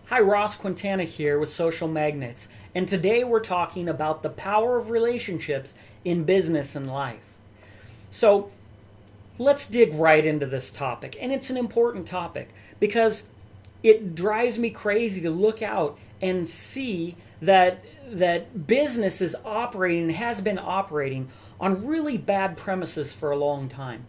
Hi, Ross Quintana here with Social Magnets, and today we're talking about the power of relationships in business and life. So let's dig right into this topic, and it's an important topic because it drives me crazy to look out and see that business is operating and has been operating on really bad premises for a long time.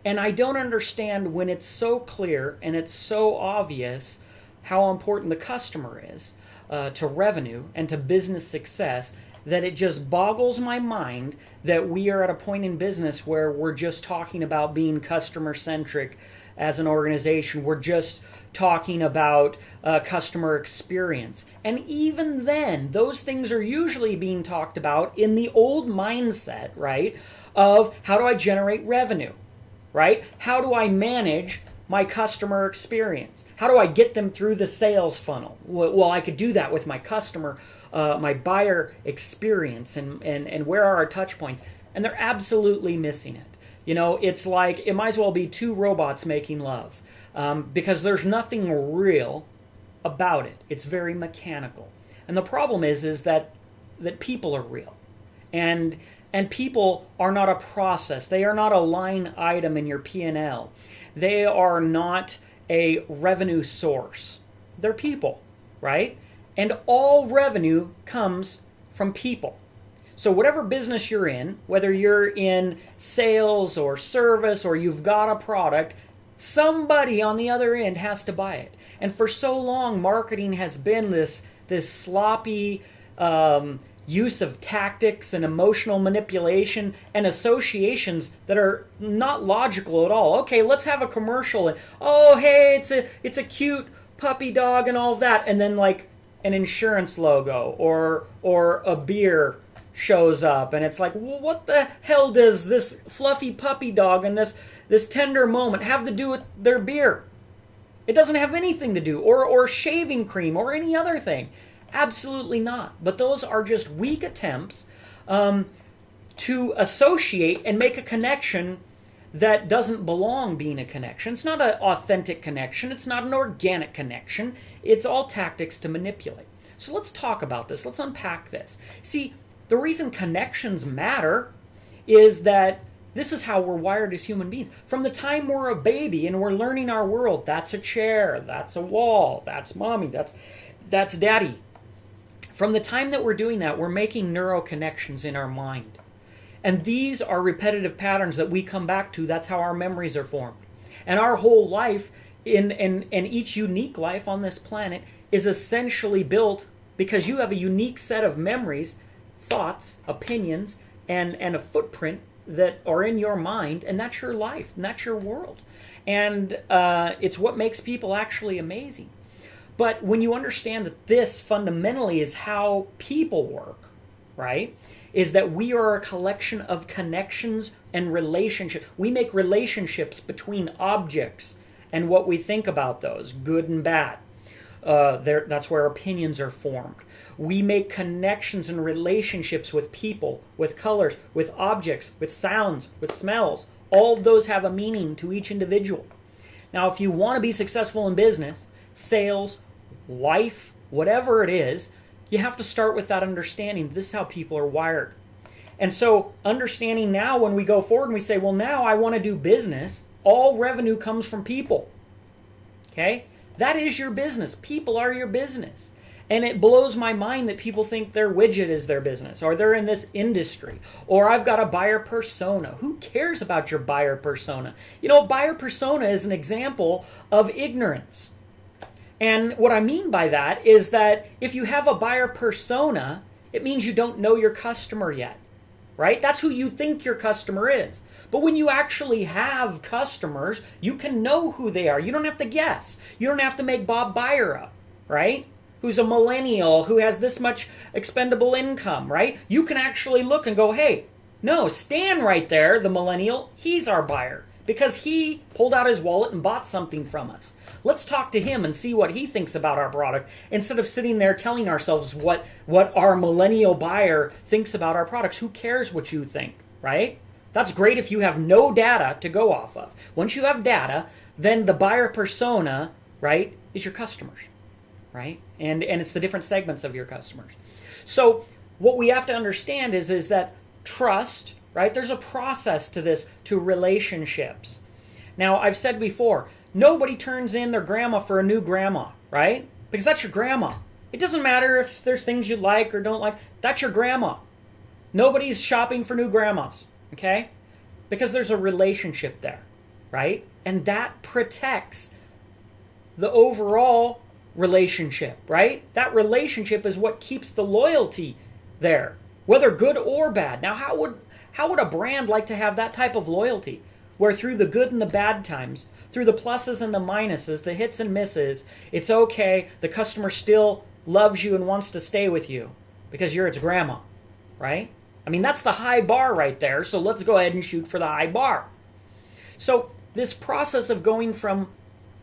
And I don't understand when it's so clear and it's so obvious how important the customer is to revenue and to business success, that it just boggles my mind that we are at a point in business where we're just talking about being customer-centric as an organization. We're just talking about customer experience. And even then, those things are usually being talked about in the old mindset, right, of how do I generate revenue, right? How do I manage my customer experience? How do I get them through the sales funnel? Well, I could do that with my customer, my buyer experience, and where are our touch points? And they're absolutely missing it. You know, it's like it might as well be two robots making love because there's nothing real about it. It's very mechanical. And the problem is that people are real. And people are not a process. They are not a line item in your P&L. They are not a revenue source. They're people, right? And all revenue comes from people. So whatever business you're in, whether you're in sales or service or you've got a product, somebody on the other end has to buy it. And for so long, marketing has been this sloppy use of tactics and emotional manipulation and associations that are not logical at all. Okay, let's have a commercial and oh hey, it's a cute puppy dog and all of that, and then like an insurance logo or a beer shows up and it's like, well, what the hell does this fluffy puppy dog and this tender moment have to do with their beer? It doesn't have anything to do, or shaving cream or any other thing. Absolutely not. But those are just weak attempts to associate and make a connection that doesn't belong being a connection. It's not an authentic connection. It's not an organic connection. It's all tactics to manipulate. So let's talk about this. Let's unpack this. See, the reason connections matter is that this is how we're wired as human beings. From the time we're a baby and we're learning our world, that's a chair, that's a wall, that's mommy, that's daddy. From the time that we're doing that, we're making neural connections in our mind. And these are repetitive patterns that we come back to. That's how our memories are formed. And our whole life, in each unique life on this planet, is essentially built because you have a unique set of memories, thoughts, opinions, and a footprint that are in your mind, and that's your life, and that's your world. And it's what makes people actually amazing. But when you understand that this fundamentally is how people work, right, is that we are a collection of connections and relationships. We make relationships between objects and what we think about those, good and bad. That's where opinions are formed. We make connections and relationships with people, with colors, with objects, with sounds, with smells. All of those have a meaning to each individual. Now, if you want to be successful in business, sales, life, whatever it is, you have to start with that understanding. This is how people are wired. And so understanding now when we go forward and we say, well, now I want to do business, all revenue comes from people. Okay? That is your business. People are your business. And it blows my mind that people think their widget is their business, or they're in this industry, or I've got a buyer persona. Who cares about your buyer persona? You know, buyer persona is an example of ignorance. And what I mean by that is that if you have a buyer persona, it means you don't know your customer yet, right? That's who you think your customer is. But when you actually have customers, you can know who they are. You don't have to guess. You don't have to make Bob Buyer up, right? Who's a millennial, who has this much expendable income, right? You can actually look and go, hey, no, Stan right there, the millennial, he's our buyer because he pulled out his wallet and bought something from us. Let's talk to him and see what he thinks about our product instead of sitting there telling ourselves what our millennial buyer thinks about our products. Who cares what you think, right? That's great if you have no data to go off of. Once you have data, then the buyer persona, right, is your customers. right? And it's the different segments of your customers. So what we have to understand is that trust, right? There's a process to this, to relationships. Now, I've said before, nobody turns in their grandma for a new grandma, right? Because that's your grandma. It doesn't matter if there's things you like or don't like. That's your grandma. Nobody's shopping for new grandmas, okay? Because there's a relationship there, right? And that protects the overall relationship, right? That relationship is what keeps the loyalty there, whether good or bad. Now, how would a brand like to have that type of loyalty, where through the good and the bad times, through the pluses and the minuses, the hits and misses, it's okay, the customer still loves you and wants to stay with you because you're its grandma, right? I mean, that's the high bar right there, so let's go ahead and shoot for the high bar. So this process of going from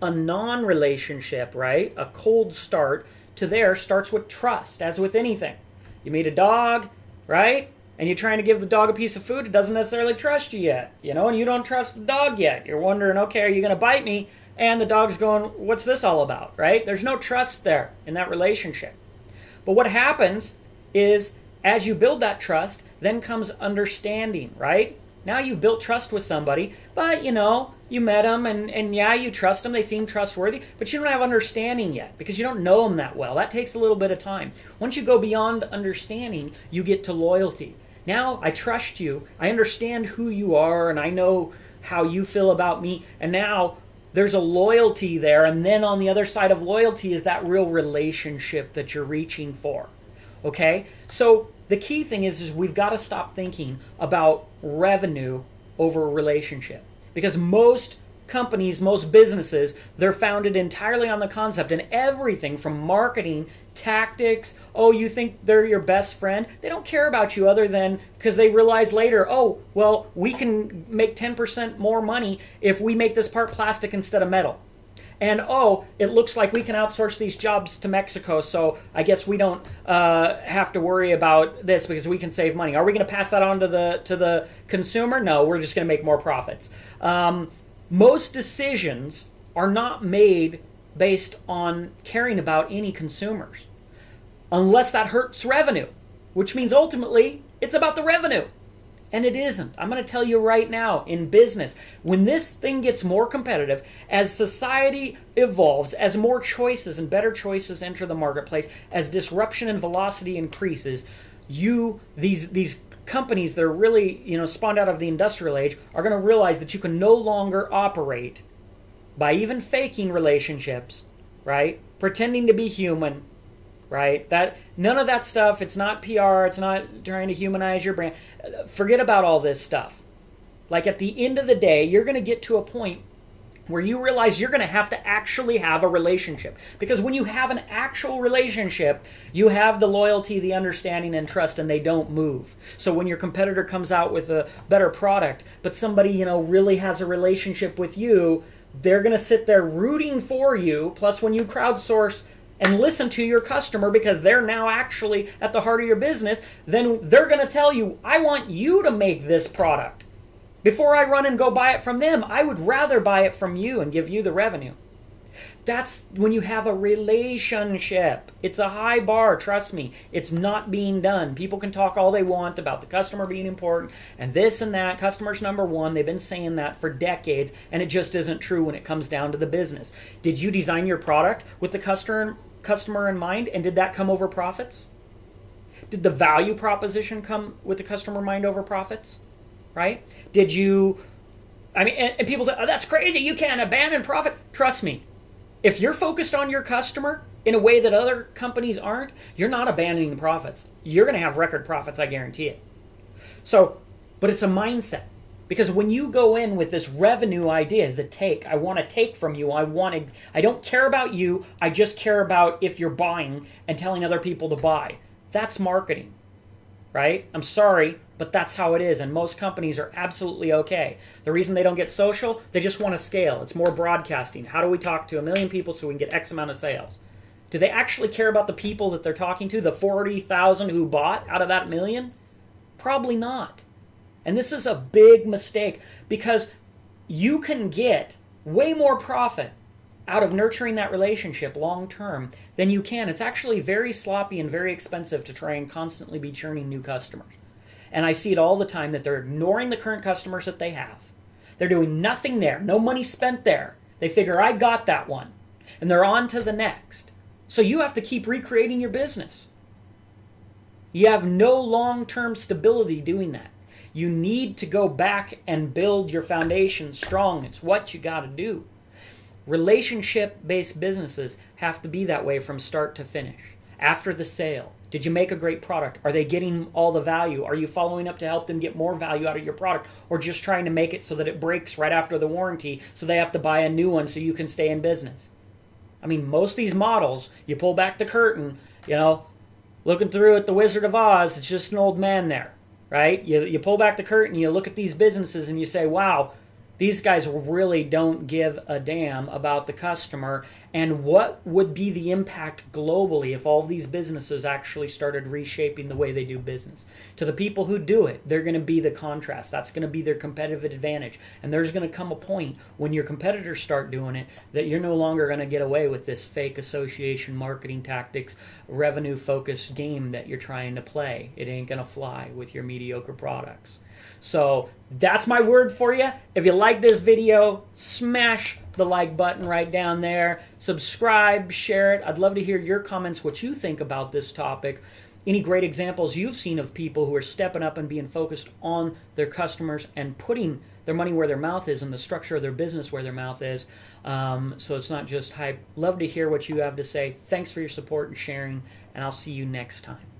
a non-relationship, right, a cold start, to there starts with trust, as with anything. You meet a dog, right, and you're trying to give the dog a piece of food, it doesn't necessarily trust you yet, and you don't trust the dog yet. You're wondering, okay, are you going to bite me? And the dog's going, what's this all about, right? There's no trust there in that relationship. But what happens is, as you build that trust, then comes understanding, right? Now you've built trust with somebody, but you met them and yeah, you trust them, they seem trustworthy, but you don't have understanding yet because you don't know them that well. That takes a little bit of time. Once you go beyond understanding, you get to loyalty. Now I trust you, I understand who you are, and I know how you feel about me, and now there's a loyalty there, and then on the other side of loyalty is that real relationship that you're reaching for. Okay? So the key thing is we've got to stop thinking about revenue over relationship. Because most companies, most businesses, they're founded entirely on the concept, and everything from marketing, tactics, oh, you think they're your best friend? They don't care about you other than because they realize later, oh, well, we can make 10% more money if we make this part plastic instead of metal. And oh, it looks like we can outsource these jobs to Mexico, so I guess we don't have to worry about this because we can save money. Are we going to pass that on to the consumer? No, we're just going to make more profits. Most decisions are not made based on caring about any consumers, unless that hurts revenue, which means ultimately it's about the revenue. And it isn't. I'm going to tell you right now, in business, when this thing gets more competitive, as society evolves, as more choices and better choices enter the marketplace, as disruption and velocity increases, these companies that are really, spawned out of the industrial age are going to realize that you can no longer operate by even faking relationships, right? Pretending to be human, right? That none of that stuff, it's not PR, it's not trying to humanize your brand. Forget about all this stuff. Like at the end of the day, you're going to get to a point where you realize you're going to have to actually have a relationship. Because when you have an actual relationship, you have the loyalty, the understanding, and trust, and they don't move. So when your competitor comes out with a better product, but somebody, really has a relationship with you, they're going to sit there rooting for you. Plus, when you crowdsource and listen to your customer because they're now actually at the heart of your business, then they're going to tell you, I want you to make this product. Before I run and go buy it from them, I would rather buy it from you and give you the revenue. That's when you have a relationship. It's a high bar, trust me. It's not being done. People can talk all they want about the customer being important and this and that. Customer's number one. They've been saying that for decades, and it just isn't true when it comes down to the business. Did you design your product with the customer in mind, and did that come over profits? Did the value proposition come with the customer mind over profits? Right? Did you, and people say, oh, that's crazy, you can't abandon profit. Trust me, if you're focused on your customer in a way that other companies aren't, you're not abandoning the profits. You're going to have record profits, I guarantee it. So, but it's a mindset. Because when you go in with this revenue idea, I want to take from you, I don't care about you, I just care about if you're buying and telling other people to buy. That's marketing, right? I'm sorry, but that's how it is, and most companies are absolutely okay. The reason they don't get social, they just want to scale. It's more broadcasting. How do we talk to 1 million people so we can get X amount of sales? Do they actually care about the people that they're talking to, the 40,000 who bought out of that million? Probably not. And this is a big mistake because you can get way more profit out of nurturing that relationship long term, then you can. It's actually very sloppy and very expensive to try and constantly be churning new customers. And I see it all the time that they're ignoring the current customers that they have. They're doing nothing there, no money spent there. They figure, I got that one. And they're on to the next. So you have to keep recreating your business. You have no long-term stability doing that. You need to go back and build your foundation strong. It's what you got to do. Relationship-based businesses have to be that way from start to finish. After the sale, did you make a great product? Are they getting all the value? Are you following up to help them get more value out of your product? Or just trying to make it so that it breaks right after the warranty so they have to buy a new one so you can stay in business? I mean, most of these models, you pull back the curtain, looking through at the Wizard of Oz, it's just an old man there, right? You pull back the curtain, you look at these businesses and you say, wow, these guys really don't give a damn about the customer. And what would be the impact globally if all these businesses actually started reshaping the way they do business? To the people who do it, they're going to be the contrast. That's going to be their competitive advantage. And there's going to come a point when your competitors start doing it that you're no longer going to get away with this fake association marketing tactics, revenue-focused game that you're trying to play. It ain't going to fly with your mediocre products. So that's my word for you. If you like this video, smash the like button right down there. Subscribe, share it. I'd love to hear your comments, what you think about this topic. Any great examples you've seen of people who are stepping up and being focused on their customers and putting their money where their mouth is and the structure of their business where their mouth is. So it's not just hype. Love to hear what you have to say. Thanks for your support and sharing, and I'll see you next time.